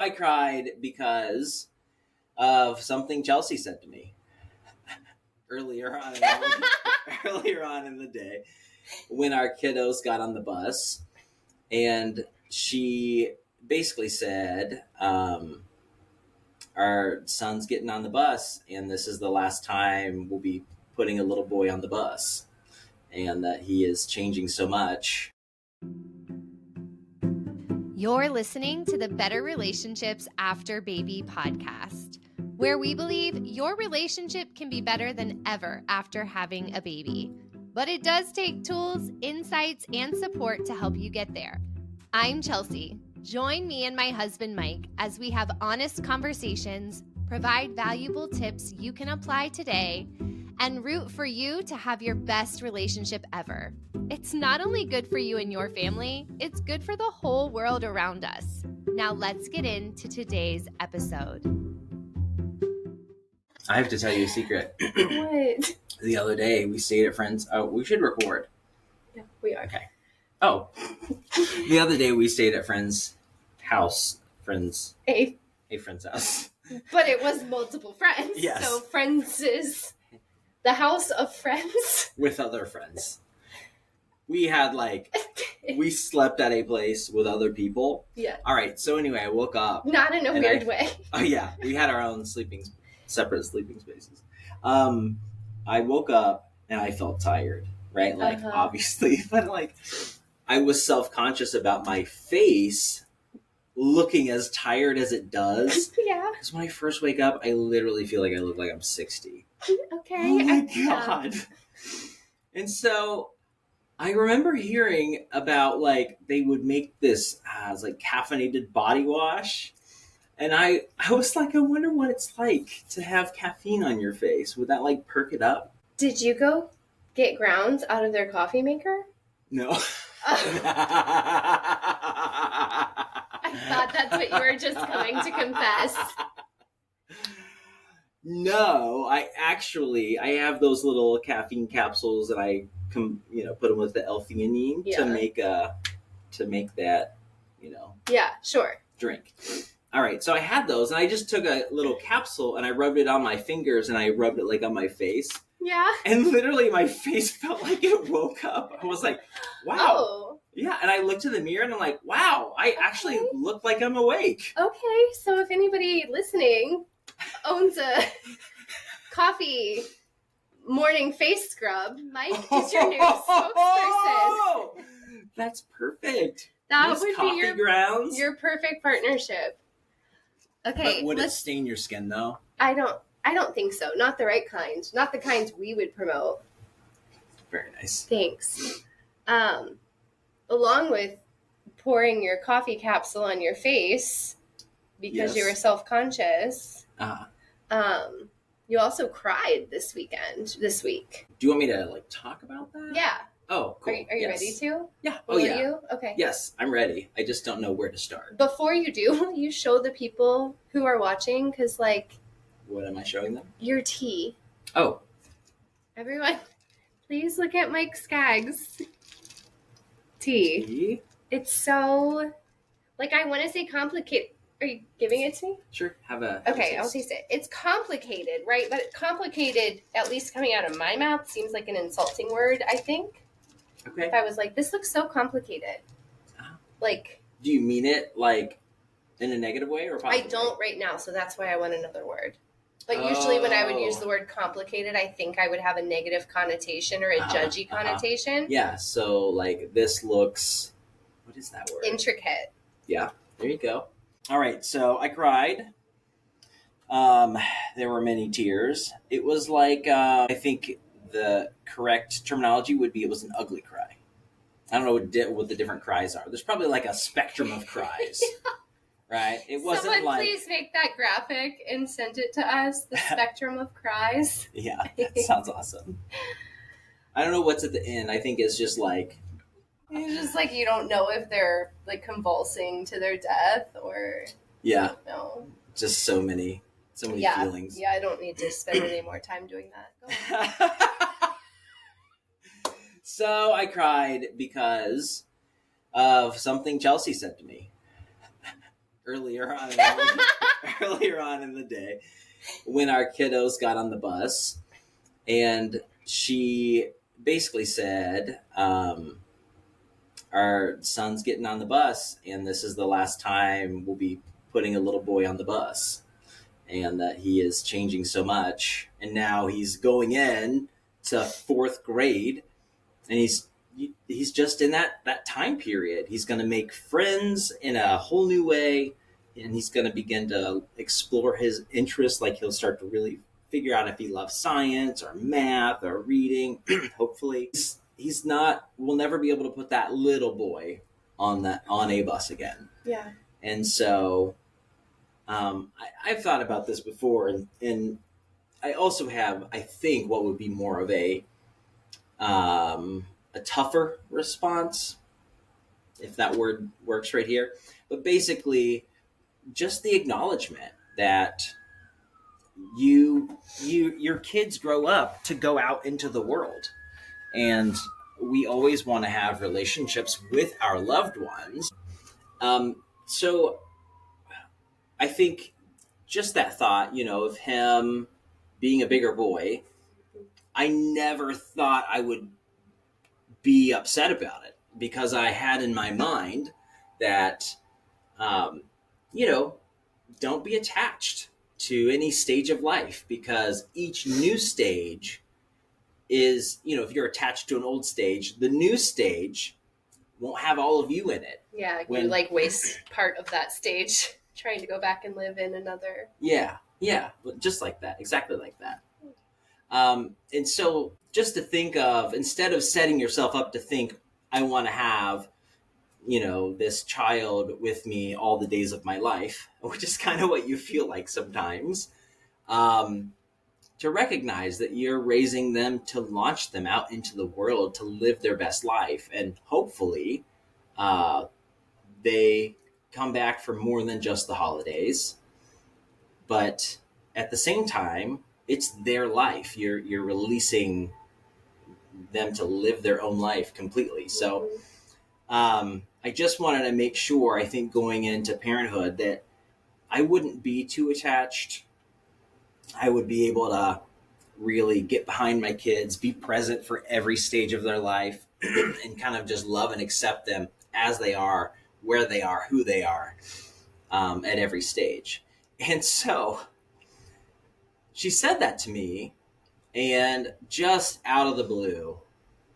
I cried because of something Chelsea said to me earlier on in the day when our kiddos got on the bus, and she basically said, our son's getting on the bus, and this is the last time we'll be putting a little boy on the bus, and that he is changing so much. You're listening to the Better Relationships After Baby podcast, where we believe your relationship can be better than ever after having a baby. But it does take tools, insights, and support to help you get there. I'm Chelsea. Join me and my husband, Mike, as we have honest conversations, provide valuable tips you can apply today, and root for you to have your best relationship ever. It's not only good for you and your family, it's good for the whole world around us. Now let's get into today's episode. I have to tell you a secret. What? The other day we stayed at friends. Oh, we should record. Yeah, we are. Okay. Oh, the other day we stayed at friends' house. A friend's house. But it was multiple friends. Yes. So friends is the house of friends. With other friends. We had we slept at a place with other people. Yeah. All right. So anyway, I woke up. Not in a weird way. Oh yeah, we had our own separate sleeping spaces. I woke up and I felt tired, right? Obviously, but I was self-conscious about my face looking as tired as it does. Yeah. Because when I first wake up, I literally feel like I look like I'm 60. Okay. Oh my God. And so I remember hearing about they would make this caffeinated body wash. And I was like, I wonder what it's like to have caffeine on your face. Would that perk it up? Did you go get grounds out of their coffee maker? No. I thought that's what you were just coming to confess. No, I have those little caffeine capsules that I put them with the L-theanine to make that, Yeah, sure. drink. All right, so I had those, and I just took a little capsule and I rubbed it on my fingers and I rubbed it on my face. Yeah. And literally my face felt like it woke up. I was like, wow. Oh. Yeah, and I looked in the mirror and I'm like, wow, I actually look like I'm awake. Okay, so if anybody listening owns a coffee morning face scrub, Mike is your new spokesperson. That's perfect. That Use would coffee be grounds. your perfect partnership. Okay. But would it stain your skin though? I don't think so. Not the right kind. Not the kinds we would promote. Very nice. Thanks. Along with pouring your coffee capsule on your face because you were self-conscious. You also cried this week. Do you want me to talk about that? Yeah. Oh, cool. Are you ready to? Yeah. Will you? Okay. Yes, I'm ready. I just don't know where to start. Before you do, you show the people who are watching, because what am I showing them? Your tea. Oh. Everyone, please look at Mike Skaggs' tea. It's so, I want to say complicated. Are you giving it to me? Sure. Okay, I'll taste it. It's complicated, right? But complicated, at least coming out of my mouth, seems like an insulting word, I think. Okay. If I was like, this looks so complicated. Do you mean it, in a negative way or a positive I don't way? right now, so that's why I want another word. But usually when I would use the word complicated, I think I would have a negative connotation or a judgy connotation. Yeah, so this looks, what is that word? Intricate. Yeah, there you go. All right, so I cried. There were many tears. It was I think the correct terminology would be it was an ugly cry. I don't know what the different cries are. There's probably a spectrum of cries. Yeah. Right? It wasn't Someone please make that graphic and send it to us, the spectrum of cries. Yeah, that sounds awesome. I don't know what's at the end. I think it's just It's just you don't know if they're convulsing to their death or yeah, no, just so many feelings. Yeah, I don't need to spend any more time doing that. So I cried because of something Chelsea said to me earlier on earlier on in the day when our kiddos got on the bus, and she basically said, our son's getting on the bus, and this is the last time we'll be putting a little boy on the bus, and that he is changing so much, and now he's going in to fourth grade, and he's just in that time period. He's going to make friends in a whole new way, and he's going to begin to explore his interests. Like, he'll start to really figure out if he loves science or math or reading. Hopefully he's not, we'll never be able to put that little boy on a bus again. Yeah. And so I've thought about this before, and I also have, I think, what would be more of a tougher response, if that word works right here. But basically, just the acknowledgement that your kids grow up to go out into the world, and we always want to have relationships with our loved ones. So I think just that thought, of him being a bigger boy, I never thought I would be upset about it, because I had in my mind that, don't be attached to any stage of life, because each new stage is, if you're attached to an old stage, the new stage won't have all of you in it. Yeah, you waste part of that stage trying to go back and live in another. Yeah, just like that, exactly like that. And so just to think of, instead of setting yourself up to think, I want to have, this child with me all the days of my life, which is kind of what you feel like sometimes, to recognize that you're raising them to launch them out into the world to live their best life. And hopefully they come back for more than just the holidays. But at the same time, it's their life. You're releasing them to live their own life completely. So I just wanted to make sure, I think, going into parenthood, that I wouldn't be too attached. I would be able to really get behind my kids, be present for every stage of their life, and kind of just love and accept them as they are, where they are, who they are, at every stage. And so she said that to me, and just out of the blue,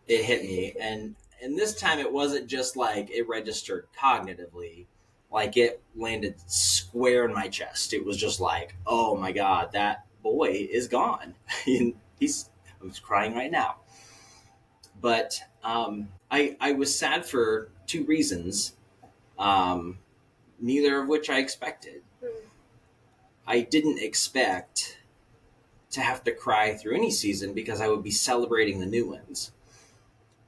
it hit me. And this time it wasn't just like it registered cognitively, like it landed square in my chest. It was just like, oh my God, that boy is gone. I'm crying right now. But I was sad for two reasons, neither of which I expected. I didn't expect to have to cry through any season, because I would be celebrating the new ones.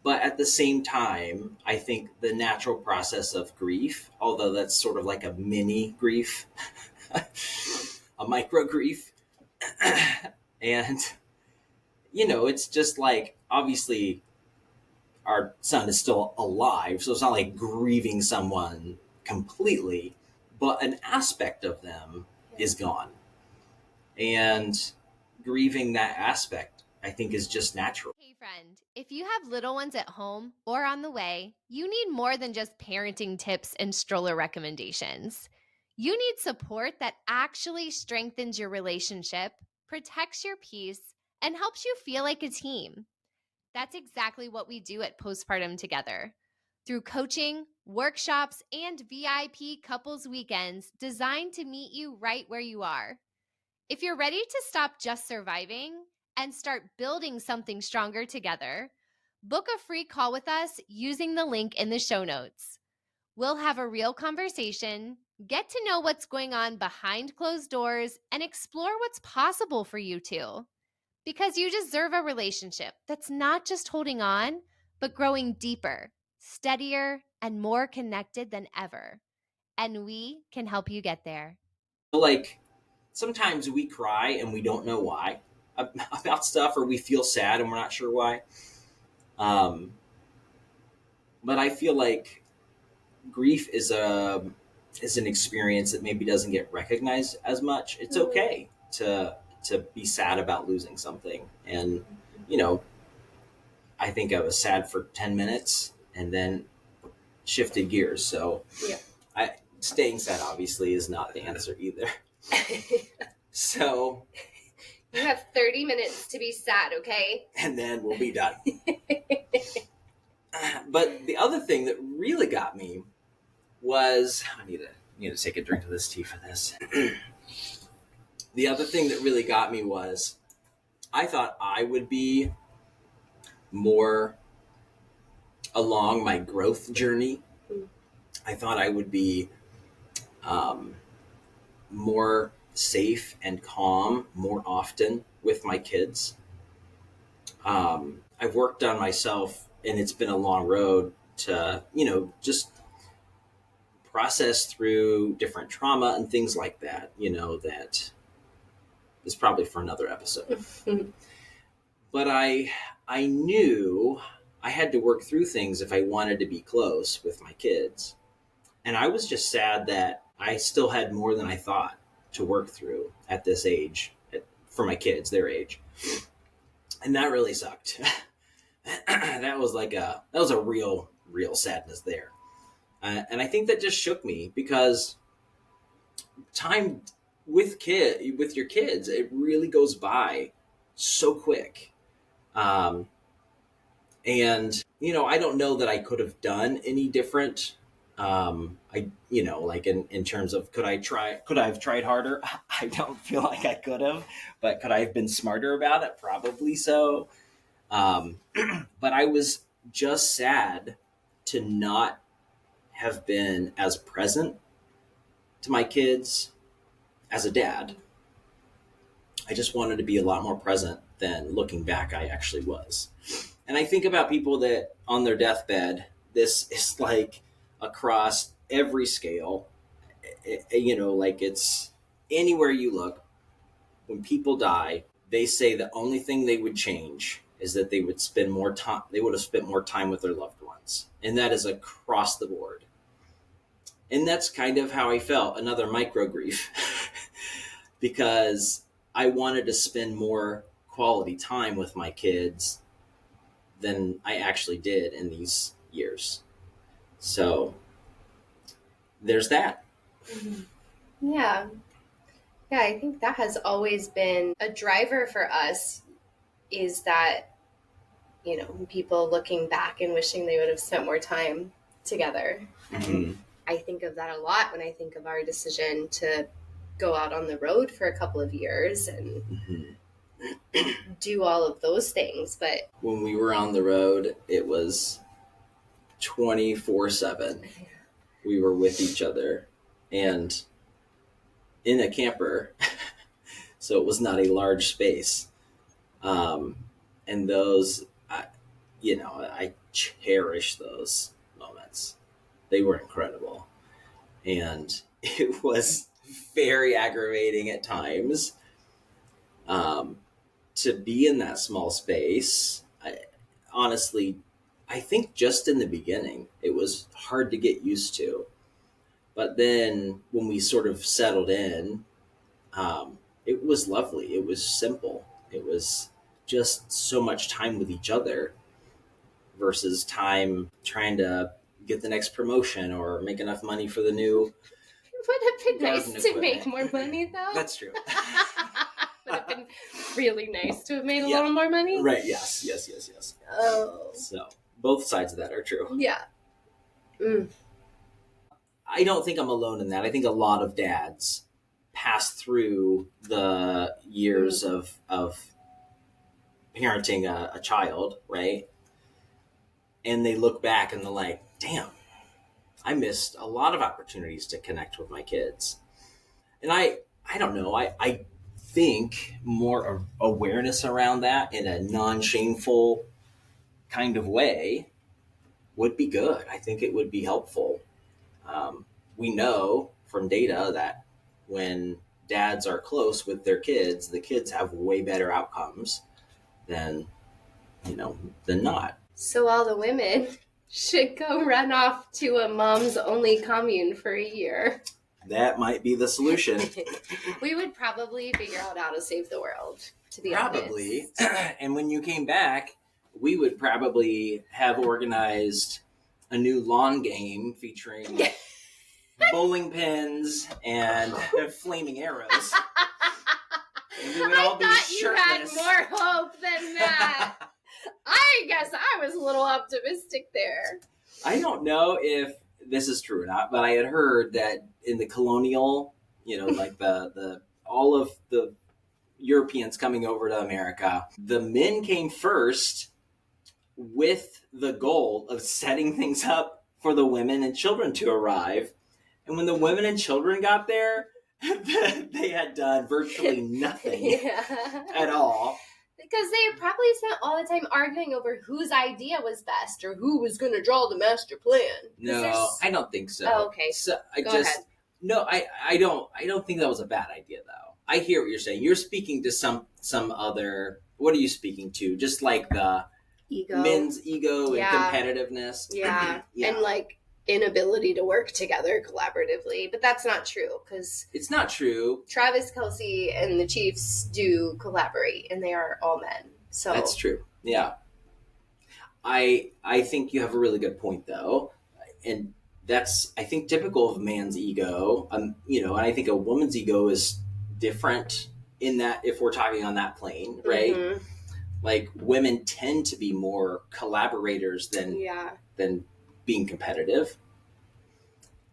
But at the same time, I think the natural process of grief, although that's sort of like a mini grief, a micro grief, and, it's just like, obviously, our son is still alive, so it's not like grieving someone completely, but an aspect of them is gone. And grieving that aspect, I think, is just natural. Hey friend, if you have little ones at home or on the way, you need more than just parenting tips and stroller recommendations. You need support that actually strengthens your relationship, protects your peace, and helps you feel like a team. That's exactly what we do at Postpartum Together. Through coaching, workshops, and VIP couples weekends designed to meet you right where you are. If you're ready to stop just surviving and start building something stronger together, book a free call with us using the link in the show notes. We'll have a real conversation, get to know what's going on behind closed doors, and explore what's possible for you two. Because you deserve a relationship that's not just holding on, but growing deeper, steadier, and more connected than ever. And we can help you get there. Like, sometimes we cry and we don't know why about stuff, or we feel sad and we're not sure why. But I feel like grief is a is an experience that maybe doesn't get recognized as much. It's okay to be sad about losing something. And, you know, I think I was sad for 10 minutes and then shifted gears. So staying sad obviously is not the answer either. So you have 30 minutes to be sad, okay? And then we'll be done. But the other thing that really got me was, I need to take a drink of this tea for this. The other thing that really got me was, I thought I would be more along my growth journey. I thought I would be more safe and calm more often with my kids. I've worked on myself, and it's been a long road to, just process through different trauma and things like that, that is probably for another episode. But I knew I had to work through things if I wanted to be close with my kids. And I was just sad that I still had more than I thought to work through at this age, for my kids, their age. And that really sucked. That was a real sadness there. And I think that just shook me, because time with your kids, it really goes by so quick. And, I don't know that I could have done any different. In terms of, could I have tried harder? I don't feel like I could have, but could I have been smarter about it? Probably so. But I was just sad to not have been as present to my kids as a dad. I just wanted to be a lot more present than, looking back, I actually was. And I think about people that on their deathbed, this is like across every scale, it's anywhere you look. When people die, they say the only thing they would change is that they would have spent more time with their loved ones. And that is across the board. And that's kind of how I felt, another micro grief, because I wanted to spend more quality time with my kids than I actually did in these years. So there's that. Yeah. Yeah, I think that has always been a driver for us, is that, people looking back and wishing they would have spent more time together. Mm-hmm. I think of that a lot when I think of our decision to go out on the road for a couple of years and do all of those things. But when we were on the road, it was 24/7. We were with each other and in a camper, so it was not a large space. And those, I cherish those moments. They were incredible. And it was very aggravating at times to be in that small space. Honestly, I think just in the beginning, it was hard to get used to. But then when we sort of settled in, it was lovely. It was simple. It was just so much time with each other versus time trying to get the next promotion or make enough money for the new. Would have been nice to make more money, though. That's true. Would have been really nice to have made a little more money. Right, yes. Oh. So both sides of that are true. Yeah. Mm. I don't think I'm alone in that. I think a lot of dads pass through the years of parenting a child, right? And they look back and they're like, damn, I missed a lot of opportunities to connect with my kids. And I don't know, I think more awareness around that in a non-shameful kind of way would be good. I think it would be helpful. We know from data that when dads are close with their kids, the kids have way better outcomes than not. So all the women, should go run off to a mom's only commune for a year. That might be the solution. We would probably figure out how to save the world, to be Probably. honest. And when you came back, we would probably have organized a new lawn game featuring bowling pins and flaming arrows. And we would all be shirtless. You had more hope than that. I guess I was a little optimistic there. I don't know if this is true or not, but I had heard that in the colonial, like the all of the Europeans coming over to America, the men came first with the goal of setting things up for the women and children to arrive. And when the women and children got there, they had done virtually nothing at all. Because they probably spent all the time arguing over whose idea was best or who was going to draw the master plan. No, I don't think so. Oh, okay. So Go ahead. No, I don't think that was a bad idea though. I hear what you're saying. You're speaking to some other. What are you speaking to? Just like the Ego. men's ego and competitiveness. Yeah. And like inability to work together collaboratively. But that's not true because it's not true. Travis Kelce and the Chiefs do collaborate and they are all men. So that's true. Yeah. I think you have a really good point though. And that's, I think, typical of a man's ego. And I think a woman's ego is different in that if we're talking on that plane, right? Mm-hmm. Like women tend to be more collaborators than being competitive.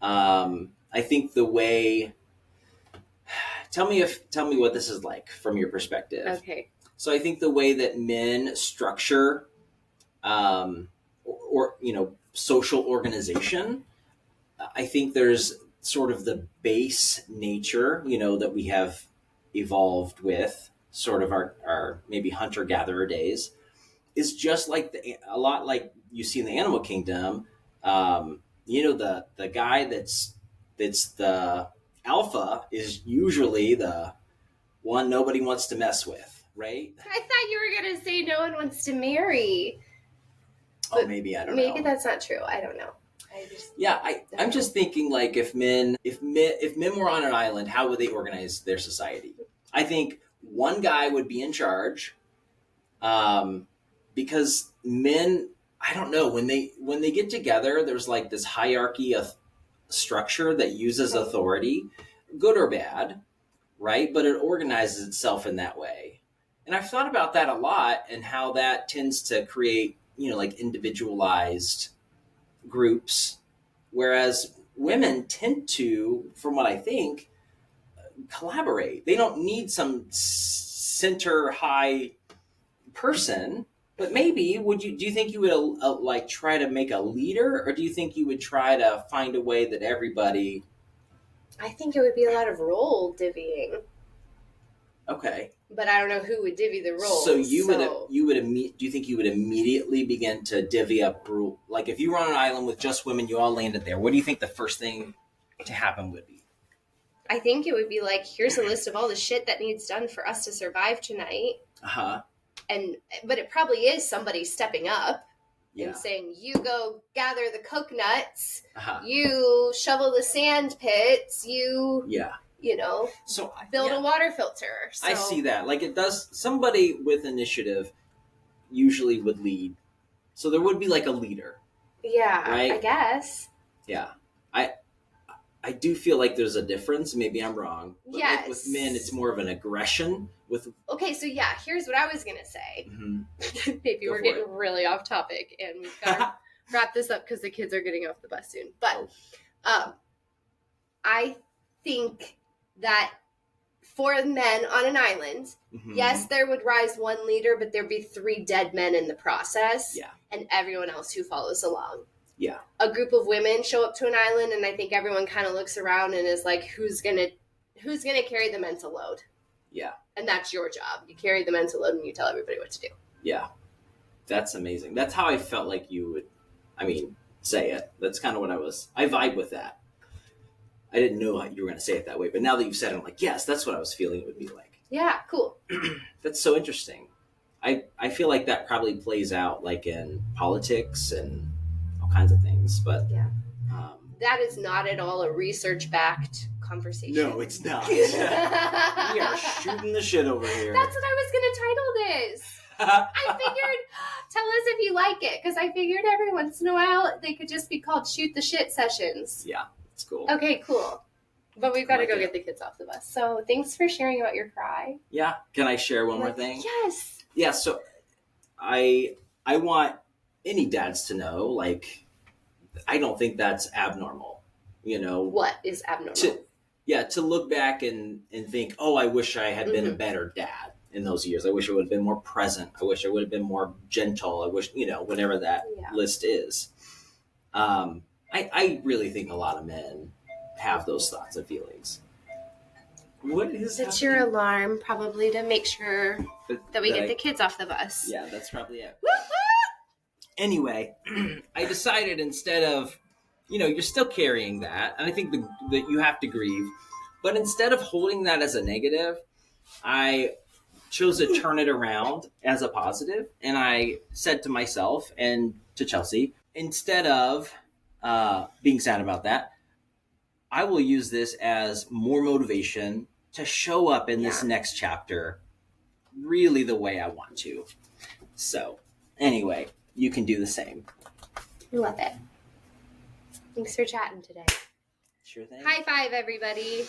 I think the way. Tell me what this is like from your perspective. Okay. So I think the way that men structure, or social organization, I think there's sort of the base nature, that we have evolved with, sort of our maybe hunter-gatherer days, is just like a lot like you see in the animal kingdom. The guy that's the alpha is usually the one nobody wants to mess with, right? I thought you were going to say no one wants to marry. Oh, maybe, I don't know. Maybe that's not true. I don't know. I'm just thinking like if men were on an island, how would they organize their society? I think one guy would be in charge, because men, I don't know, when they get together, there's like this hierarchy of structure that uses authority, good or bad, right? But it organizes itself in that way. And I've thought about that a lot and how that tends to create, like individualized groups, whereas women tend to, from what I think, collaborate. They don't need some center high person, but maybe do you think you would like try to make a leader, or do you think you would try to find a way that everybody? I think it would be a lot of role divvying. Okay. But I don't know who would divvy the roles. So do you think you would immediately begin to divvy up rule? Like if you were on an island with just women, you all landed there. What do you think the first thing to happen would be? I think it would be like, here's a list of all the shit that needs done for us to survive tonight. Uh-huh. But it probably is somebody stepping up Yeah. and saying, you go gather the coconuts, Uh-huh. you shovel the sand pits, you So build a water filter. So. I see that. Like it does. Somebody with initiative usually would lead. So there would be like a leader. Yeah, right? I guess. Yeah. I do feel like there's a difference. Maybe I'm wrong. But yes. With men, it's more of an aggression. Okay, so yeah, here's what I was going to say. Mm-hmm. Maybe we're getting really off topic and we've got to wrap this up because the kids are getting off the bus soon. But I think that for men on an island, mm-hmm. yes, there would rise one leader, but there'd be 3 dead men in the process. Yeah. And everyone else who follows along. Yeah. A group of women show up to an island, and I think everyone kind of looks around and is like, who's gonna carry the mental load? Yeah. And that's your job. You carry the mental load and you tell everybody what to do. Yeah. That's amazing. That's how I felt like you would, say it. That's kind of what I vibe with that. I didn't know how you were going to say it that way, but now that you've said it, I'm like, yes, that's what I was feeling it would be like. Yeah, cool. That's so interesting. I feel like that probably plays out like in politics and all kinds of things. But Yeah. That is not at all a research-backed conversation. no, it's not. We are shooting the shit over here. That's what I was going to title this. I figured, tell us if you like it, because I figured every once in a while they could just be called shoot the shit sessions. Yeah, it's cool. Okay, cool. But we've got to go get the kids off the bus. So thanks for sharing about your cry. Yeah. Can I share one more thing? Yes. Yeah, so I want any dads to know, like, I don't think that's abnormal, you know. What is abnormal? To look back and think, oh, I wish I had been a better dad in those years. I wish I would have been more present. I wish I would have been more gentle. I wish, whatever that list is. I really think a lot of men have those thoughts and feelings. What is It's your alarm, probably, to make sure that we get the kids off the bus. Yeah, that's probably it. Anyway, I decided instead of, you're still carrying that, and I think that you have to grieve, but instead of holding that as a negative, I chose to turn it around as a positive, and I said to myself and to Chelsea, instead of being sad about that, I will use this as more motivation to show up in this next chapter really the way I want to. So, anyway, you can do the same. Love it. Thanks for chatting today. Sure thing. High five, everybody.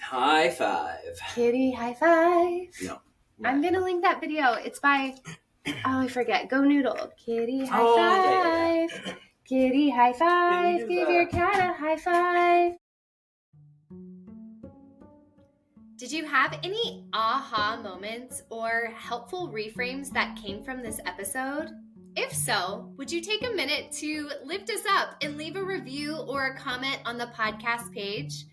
High five. Kitty high five. No. I'm going to link that video. It's by, I forget, Go Noodle. Kitty high five. Yeah. Kitty high five. Give your cat a high five. Did you have any aha moments or helpful reframes that came from this episode? If so, would you take a minute to lift us up and leave a review or a comment on the podcast page?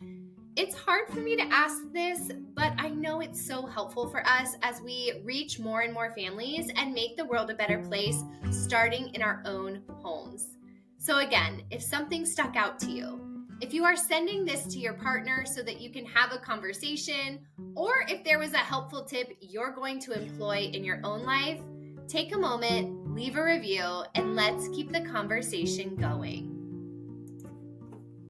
It's hard for me to ask this, but I know it's so helpful for us as we reach more and more families and make the world a better place, starting in our own homes. So again, if something stuck out to you, if you are sending this to your partner so that you can have a conversation, or if there was a helpful tip you're going to employ in your own life, take a moment, leave a review, and let's keep the conversation going.